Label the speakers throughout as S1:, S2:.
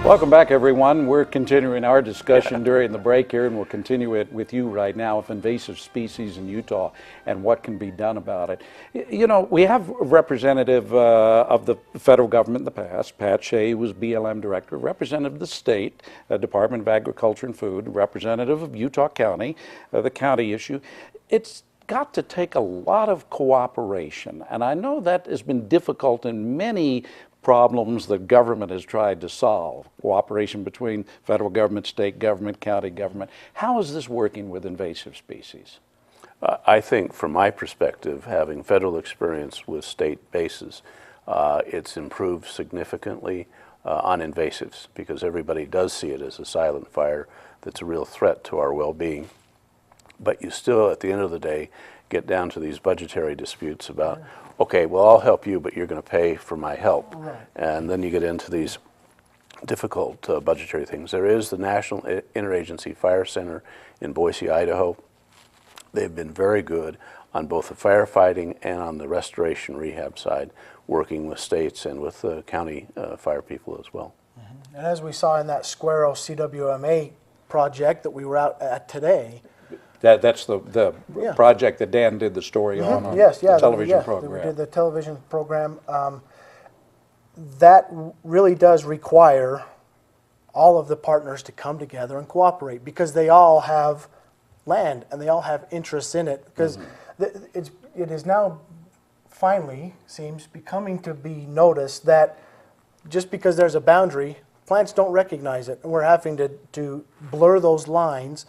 S1: Welcome back, everyone. We're continuing our discussion during the break here, and we'll continue it with you right now of invasive species in Utah and what can be done about it. You know, we have a representative of the federal government in the past. Pat Shea, who was BLM director, representative of the state, Department of Agriculture and Food, representative of Utah County, the county issue. It's got to take a lot of cooperation, and I know that has been difficult in many problems the government has tried to solve, cooperation between federal government, state government, county government. How is this working with invasive species?
S2: I think from my perspective, having federal experience with state bases, it's improved significantly on invasives because everybody does see it as a silent fire that's a real threat to our well-being. But you still, at the end of the day, get down to these budgetary disputes about, okay, well, I'll help you, but you're going to pay for my help. Right. And then you get into these difficult budgetary things. There is the National Interagency Fire Center in Boise, Idaho. They've been very good on both the firefighting and on the restoration rehab side, working with states and with the county fire people as well.
S3: Mm-hmm. And as we saw in that Squirrel CWMA project that we were out at today,
S1: that's the project that Dan did the story on the television program.
S3: We did the television program. That really does require all of the partners to come together and cooperate because they all have land and they all have interests in it. Because it is now finally seems becoming to be noticed that just because there's a boundary, plants don't recognize it, and we're having to blur those lines.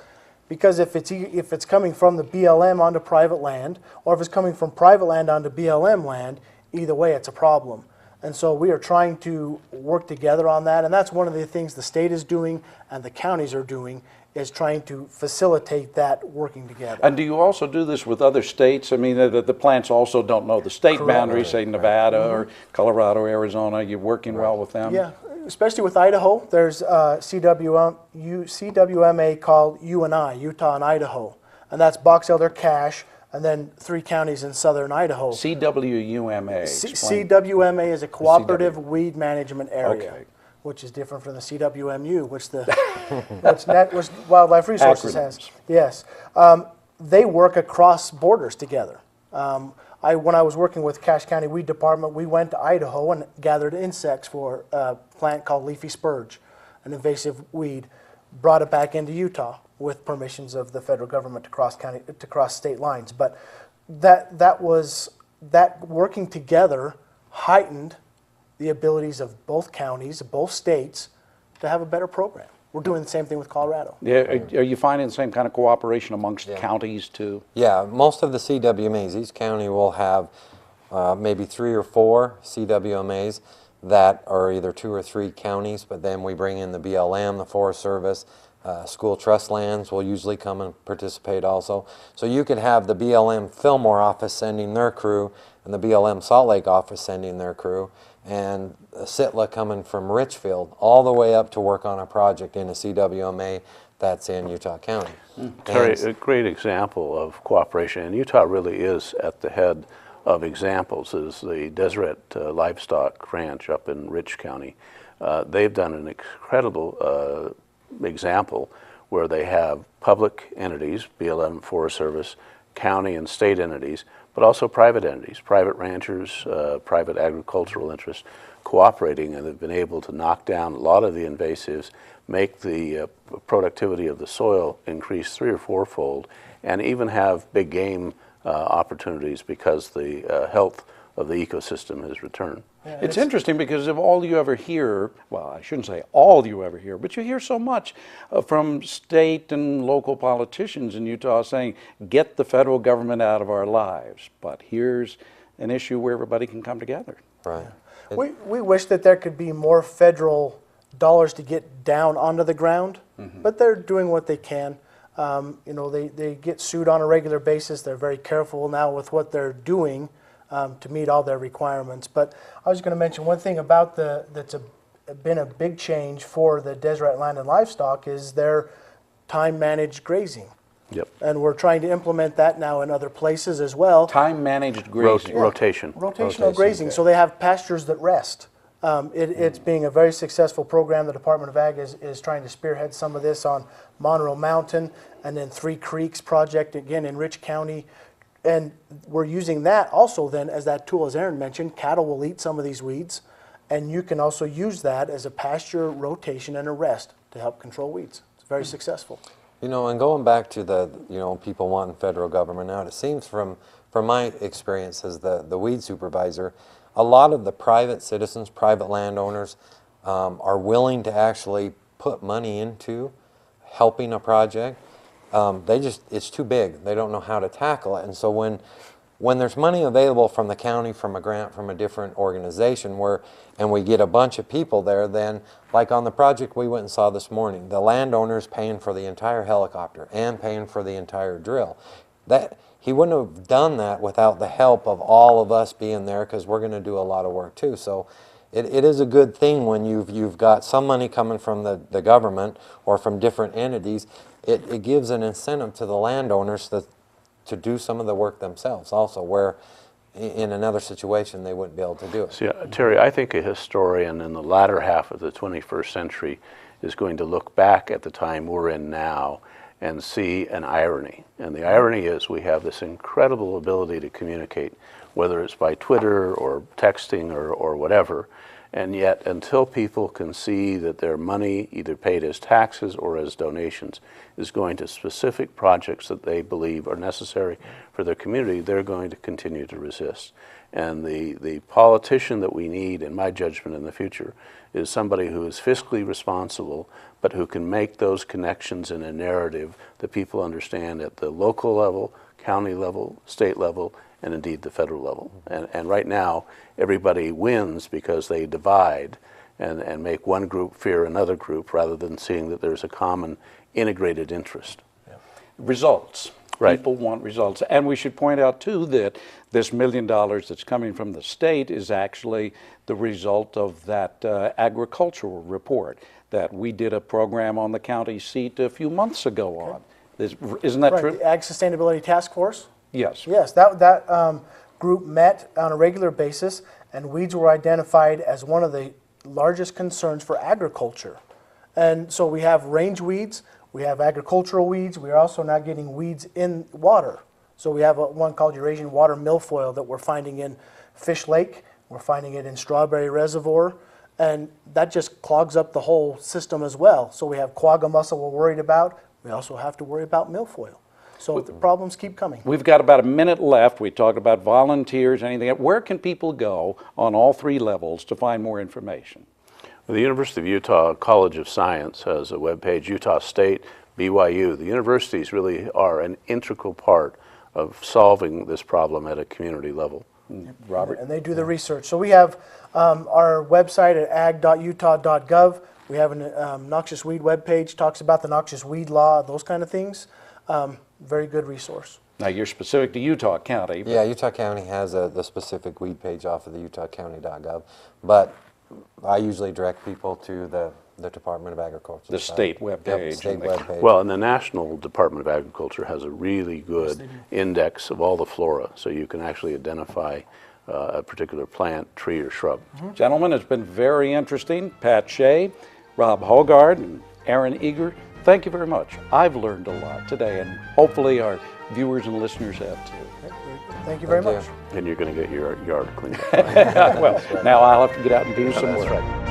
S3: Because if it's coming from the BLM onto private land, or if it's coming from private land onto BLM land, either way it's a problem. And so we are trying to work together on that, and that's one of the things the state is doing and the counties are doing, is trying to facilitate that working together.
S1: And do you also do this with other states? I mean, the plants also don't know the state boundaries, say Nevada or Colorado, Arizona. You're working well with them?
S3: Yeah. Especially with Idaho, there's CWMA called UNI, Utah and Idaho, and that's Box Elder, Cache, and then 3 counties in southern Idaho.
S1: CWUMA.
S3: CWMA is a cooperative weed management area, which is different from the CWMU, which which Wildlife Resources has. Yes, they work across borders together. When I was working with Cache County Weed Department, we went to Idaho and gathered insects for a plant called leafy spurge, an invasive weed, brought it back into Utah with permissions of the federal government to cross state lines. But that working together heightened the abilities of both counties, both states, to have a better program. We're doing the same thing with Colorado.
S1: Yeah, are you finding the same kind of cooperation amongst counties too?
S4: Yeah, most of the CWMAs, each county will have maybe 3 or 4 CWMAs that are either 2 or 3 counties, but then we bring in the BLM, the Forest Service, school trust lands will usually come and participate also. So you could have the BLM Fillmore office sending their crew and the BLM Salt Lake office sending their crew, and SITLA coming from Richfield all the way up to work on a project in a CWMA that's in Utah County.
S2: Terry, a great example of cooperation, and Utah really is at the head of examples, is the Deseret Livestock Ranch up in Rich County. They've done an incredible example where they have public entities, BLM, Forest Service, county and state entities, but also private entities, private ranchers, private agricultural interests cooperating, and they've been able to knock down a lot of the invasives, make the productivity of the soil increase 3- or 4-fold, and even have big game opportunities because the health of the ecosystem has returned.
S1: Yeah, it's interesting because of all you ever hear, well, I shouldn't say all you ever hear, but you hear so much from state and local politicians in Utah saying, get the federal government out of our lives. But here's an issue where everybody can come together.
S4: Right.
S3: We wish that there could be more federal dollars to get down onto the ground, but they're doing what they can. You know, they get sued on a regular basis. They're very careful now with what they're doing to meet all their requirements. But I was going to mention one thing about that's been a big change for the Deseret Land and Livestock is their time-managed grazing.
S2: Yep.
S3: And we're trying to implement that now in other places as well.
S1: Time-managed grazing.
S2: Rotation.
S3: Rotational grazing, so they have pastures that rest. It's being a very successful program. The Department of Ag is trying to spearhead some of this on Monroe Mountain, and then Three Creeks project, again, in Rich County. And we're using that also then as that tool, as Aaron mentioned. Cattle will eat some of these weeds, and you can also use that as a pasture rotation and a rest to help control weeds. It's very successful.
S4: You know, and going back to the, people wanting federal government out, it seems from my experience as the weed supervisor, a lot of the private citizens, private landowners, are willing to actually put money into helping a project. It's too big. They don't know how to tackle it. And so when there's money available from the county, from a grant, from a different organization, and we get a bunch of people there, then like on the project we went and saw this morning, the landowner's paying for the entire helicopter and paying for the entire drill. He wouldn't have done that without the help of all of us being there, because we're going to do a lot of work too. So it is a good thing when you've got some money coming from the government or from different entities. It gives an incentive to the landowners to do some of the work themselves also, where in another situation they wouldn't be able to do it.
S2: See, Terry, I think a historian in the latter half of the 21st century is going to look back at the time we're in now and see an irony. And the irony is we have this incredible ability to communicate, whether it's by Twitter or texting or whatever, and yet until people can see that their money, either paid as taxes or as donations, is going to specific projects that they believe are necessary for their community, they're going to continue to resist. And the politician that we need, in my judgment, in the future, is somebody who is fiscally responsible, but who can make those connections in a narrative that people understand at the local level, county level, state level, and indeed the federal level. And right now, everybody wins because they divide and make one group fear another group, rather than seeing that there's a common integrated interest.
S1: Yeah. Results.
S2: Right.
S1: People want results. And we should point out, too, that this $1 million that's coming from the state is actually the result of that agricultural report that we did a program on the county seat a few months ago on. Isn't that
S3: Right,
S1: true?
S3: the Ag Sustainability Task Force?
S1: Yes.
S3: Yes, that group met on a regular basis, and weeds were identified as one of the largest concerns for agriculture. And so we have range weeds, we have agricultural weeds, we are also now getting weeds in water. So we have one called Eurasian water milfoil that we're finding in Fish Lake, we're finding it in Strawberry Reservoir, and that just clogs up the whole system as well. So we have quagga mussel we're worried about, we also have to worry about milfoil. So the problems keep coming.
S1: We've got about a minute left. We talked about volunteers, anything. Where can people go on all three levels to find more information?
S2: The University of Utah College of Science has a webpage, Utah State, BYU. The universities really are an integral part of solving this problem at a community level.
S1: Robert?
S3: And they do the research. So we have our website at ag.utah.gov. We have a noxious weed webpage, talks about the noxious weed law, those kind of things. Very good resource.
S1: Now, you're specific to Utah County.
S4: Yeah, Utah County has the specific weed page off of the utahcounty.gov, but I usually direct people to the Department of Agriculture.
S1: The state webpage.
S4: Yep, state webpage.
S2: Well, and the National Department of Agriculture has a really good index of all the flora, so you can actually identify a particular plant, tree, or shrub.
S1: Gentlemen, it's been very interesting. Pat Shea, Rob Hogard, and Aaron Eagar, thank you very much. I've learned a lot today, and hopefully our viewers and listeners have too.
S3: Thank you very much.
S2: And you're going to get your yard cleaned up.
S1: Well, now I'll have to get out and do some work.
S2: That's right.